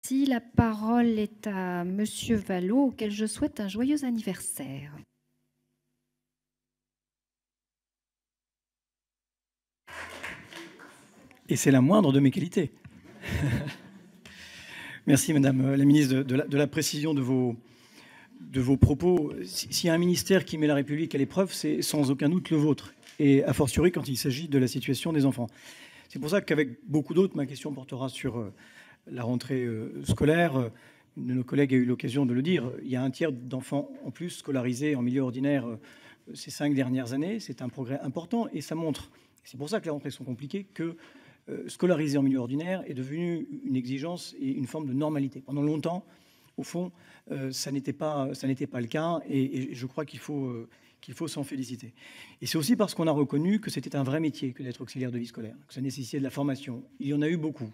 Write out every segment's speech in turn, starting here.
Si la parole est à Monsieur Vallot, auquel je souhaite un joyeux anniversaire. Et c'est la moindre de mes qualités. Merci Madame la Ministre de la précision de vos propos. S'il y a un ministère qui met la République à l'épreuve, c'est sans aucun doute le vôtre, et a fortiori quand il s'agit de la situation des enfants. C'est pour ça qu'avec beaucoup d'autres, ma question portera sur la rentrée scolaire. Une de nos collègues a eu l'occasion de le dire, il y a un tiers d'enfants en plus scolarisés en milieu ordinaire ces 5 dernières années. C'est un progrès important et ça montre, c'est pour ça que les rentrées sont compliquées, que scolarisé en milieu ordinaire est devenu une exigence et une forme de normalité. Pendant longtemps, au fond, ça n'était pas le cas et je crois qu'il faut s'en féliciter. Et c'est aussi parce qu'on a reconnu que c'était un vrai métier que d'être auxiliaire de vie scolaire, que ça nécessitait de la formation. Il y en a eu beaucoup.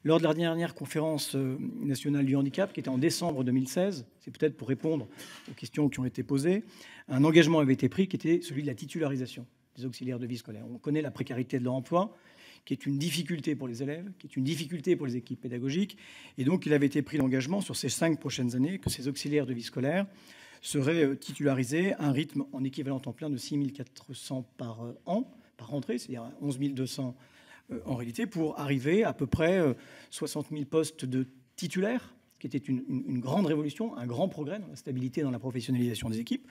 Lors de la dernière conférence nationale du handicap, qui était en décembre 2016, c'est peut-être pour répondre aux questions qui ont été posées, un engagement avait été pris qui était celui de la titularisation des auxiliaires de vie scolaire. On connaît la précarité de leur emploi, qui est une difficulté pour les élèves, qui est une difficulté pour les équipes pédagogiques. Et donc, il avait été pris l'engagement sur ces 5 prochaines années que ces auxiliaires de vie scolaire seraient titularisés à un rythme en équivalent temps plein de 6 400 par an, par rentrée, c'est-à-dire 11 200 en réalité, pour arriver à peu près 60 000 postes de titulaires, qui était une grande révolution, un grand progrès dans la stabilité, dans la professionnalisation des équipes.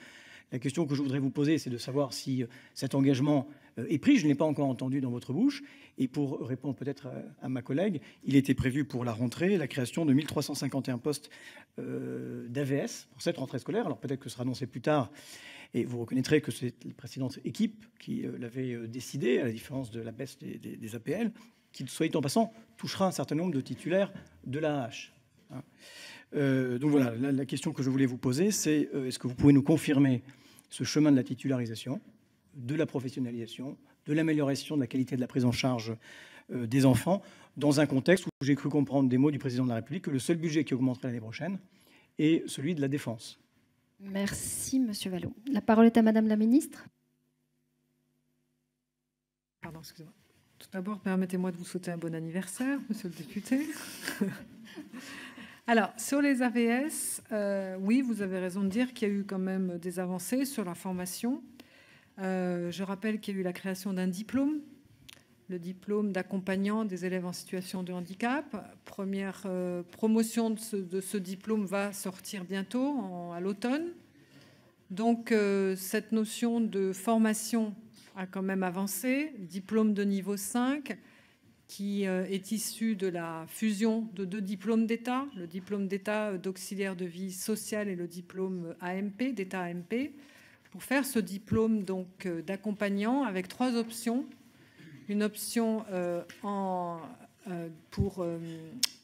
La question que je voudrais vous poser, c'est de savoir si cet engagement est pris. Je ne l'ai pas encore entendu dans votre bouche. Et pour répondre peut-être à ma collègue, il était prévu pour la rentrée la création de 1351 postes d'AVS pour cette rentrée scolaire. Alors peut-être que ce sera annoncé plus tard. Et vous reconnaîtrez que c'est la précédente équipe qui l'avait décidé, à la différence de la baisse des APL, qui, soit dit en passant, touchera un certain nombre de titulaires de l'AAH. Donc voilà, la question que je voulais vous poser, c'est est-ce que vous pouvez nous confirmer ce chemin de la titularisation, de la professionnalisation, de l'amélioration de la qualité de la prise en charge des enfants, dans un contexte où j'ai cru comprendre des mots du président de la République que le seul budget qui augmenterait l'année prochaine est celui de la défense. Merci, Monsieur Vallot. La parole est à Madame la Ministre. Pardon, excusez-moi. Tout d'abord, permettez-moi de vous souhaiter un bon anniversaire, Monsieur le député. Alors, sur les AVS, oui, vous avez raison de dire qu'il y a eu quand même des avancées sur la formation. Je rappelle qu'il y a eu la création d'un diplôme, le diplôme d'accompagnant des élèves en situation de handicap. Première promotion de ce diplôme va sortir bientôt, à l'automne. Donc, cette notion de formation a quand même avancé. Diplôme de niveau 5, qui est issu de la fusion de 2 diplômes d'État, le diplôme d'État d'auxiliaire de vie sociale et le diplôme AMP, d'État AMP, pour faire ce diplôme donc d'accompagnant avec 3 options. Une option pour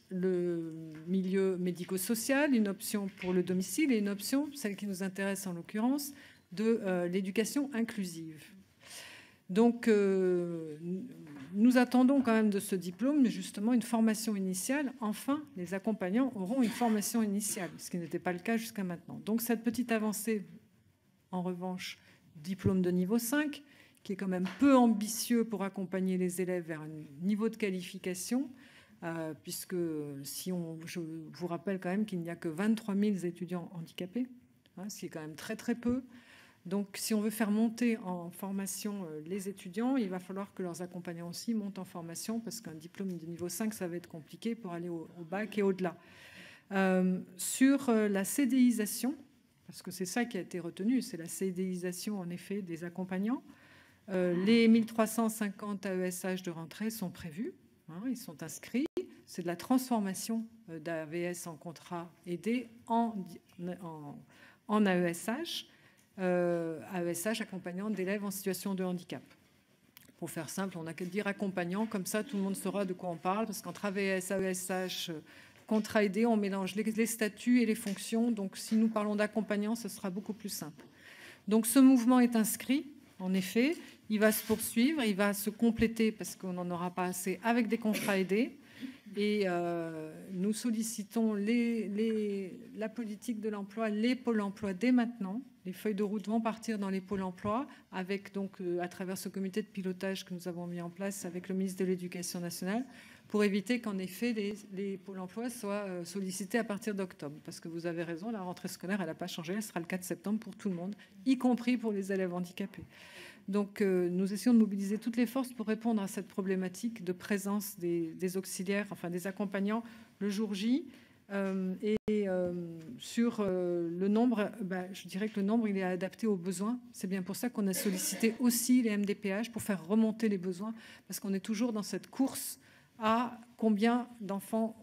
le milieu médico-social, une option pour le domicile et une option, celle qui nous intéresse en l'occurrence, de l'éducation inclusive. Donc, nous attendons quand même de ce diplôme, justement, une formation initiale. Enfin, les accompagnants auront une formation initiale, ce qui n'était pas le cas jusqu'à maintenant. Donc, cette petite avancée, en revanche, diplôme de niveau 5, qui est quand même peu ambitieux pour accompagner les élèves vers un niveau de qualification, puisque je vous rappelle quand même qu'il n'y a que 23 000 étudiants handicapés, ce qui est quand même très très peu. Donc, si on veut faire monter en formation les étudiants, il va falloir que leurs accompagnants aussi montent en formation, parce qu'un diplôme de niveau 5, ça va être compliqué pour aller au bac et au-delà. Sur la CDIsation, parce que c'est ça qui a été retenu, c'est la CDIsation en effet des accompagnants. Les 1350 AESH de rentrée sont prévus, ils sont inscrits. C'est de la transformation d'AVS en contrat aidé en AESH. AESH accompagnant d'élèves en situation de handicap. Pour faire simple, on n'a qu'à dire accompagnant, comme ça tout le monde saura de quoi on parle, parce qu'entre AVS, AESH, contrat aidé, on mélange les statuts et les fonctions. Donc si nous parlons d'accompagnant, ce sera beaucoup plus simple. Donc ce mouvement est inscrit, en effet, il va se poursuivre, il va se compléter, parce qu'on n'en aura pas assez, avec des contrats aidés. Et nous sollicitons la politique de l'emploi, les pôles emploi dès maintenant. Les feuilles de route vont partir dans les pôles emploi, avec donc à travers ce comité de pilotage que nous avons mis en place avec le ministre de l'Éducation nationale, pour éviter qu'en effet les pôles emploi soient sollicités à partir d'octobre. Parce que vous avez raison, la rentrée scolaire, elle n'a pas changé, elle sera le 4 septembre pour tout le monde, y compris pour les élèves handicapés. Donc nous essayons de mobiliser toutes les forces pour répondre à cette problématique de présence des auxiliaires, enfin des accompagnants le jour J. Sur le nombre, je dirais que le nombre, il est adapté aux besoins. C'est bien pour ça qu'on a sollicité aussi les MDPH pour faire remonter les besoins, parce qu'on est toujours dans cette course à combien d'enfants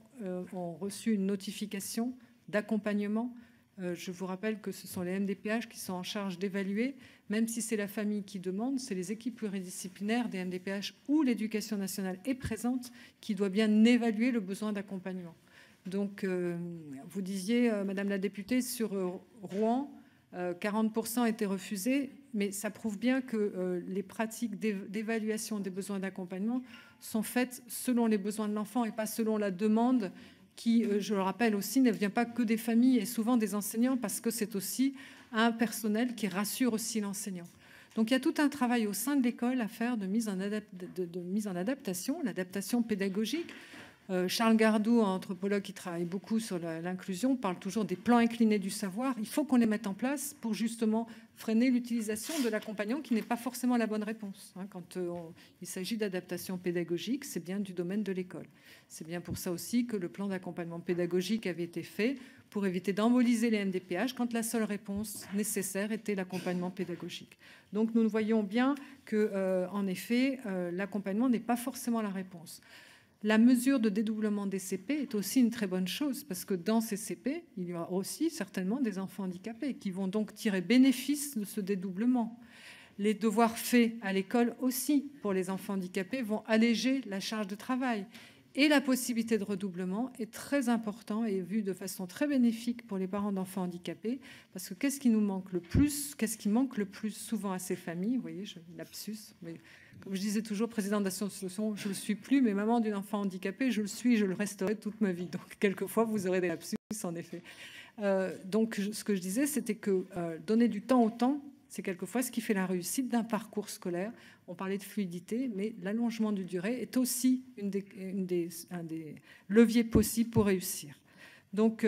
ont reçu une notification d'accompagnement. Je vous rappelle que ce sont les MDPH qui sont en charge d'évaluer, même si c'est la famille qui demande, c'est les équipes pluridisciplinaires des MDPH où l'éducation nationale est présente qui doit bien évaluer le besoin d'accompagnement. Donc, vous disiez, Madame la députée, sur Rouen, 40% étaient refusés, mais ça prouve bien que les pratiques d'évaluation des besoins d'accompagnement sont faites selon les besoins de l'enfant et pas selon la demande qui, je le rappelle aussi, ne vient pas que des familles et souvent des enseignants, parce que c'est aussi un personnel qui rassure aussi l'enseignant. Donc il y a tout un travail au sein de l'école à faire de mise en adaptation, l'adaptation pédagogique. Charles Gardou, un anthropologue qui travaille beaucoup sur l'inclusion, parle toujours des plans inclinés du savoir. Il faut qu'on les mette en place pour justement freiner l'utilisation de l'accompagnant qui n'est pas forcément la bonne réponse. Quand il s'agit d'adaptation pédagogique, c'est bien du domaine de l'école. C'est bien pour ça aussi que le plan d'accompagnement pédagogique avait été fait pour éviter d'emboliser les MDPH quand la seule réponse nécessaire était l'accompagnement pédagogique. Donc nous voyons bien que, en effet, l'accompagnement n'est pas forcément la réponse. La mesure de dédoublement des CP est aussi une très bonne chose parce que dans ces CP, il y aura aussi certainement des enfants handicapés qui vont donc tirer bénéfice de ce dédoublement. Les devoirs faits à l'école aussi pour les enfants handicapés vont alléger la charge de travail. Et la possibilité de redoublement est très important et vue de façon très bénéfique pour les parents d'enfants handicapés parce que qu'est-ce qui nous manque le plus? Qu'est-ce qui manque le plus souvent à ces familles? Vous voyez, lapsus, mais comme je disais toujours, présidente d'association, je ne le suis plus, mais maman d'un enfant handicapé, je le suis, je le resterai toute ma vie. Donc, quelquefois, vous aurez des lapsus, en effet. Donc, ce que je disais, c'était que donner du temps au temps, c'est quelquefois ce qui fait la réussite d'un parcours scolaire. On parlait de fluidité, mais l'allongement du durée est aussi un des leviers possibles pour réussir. Donc,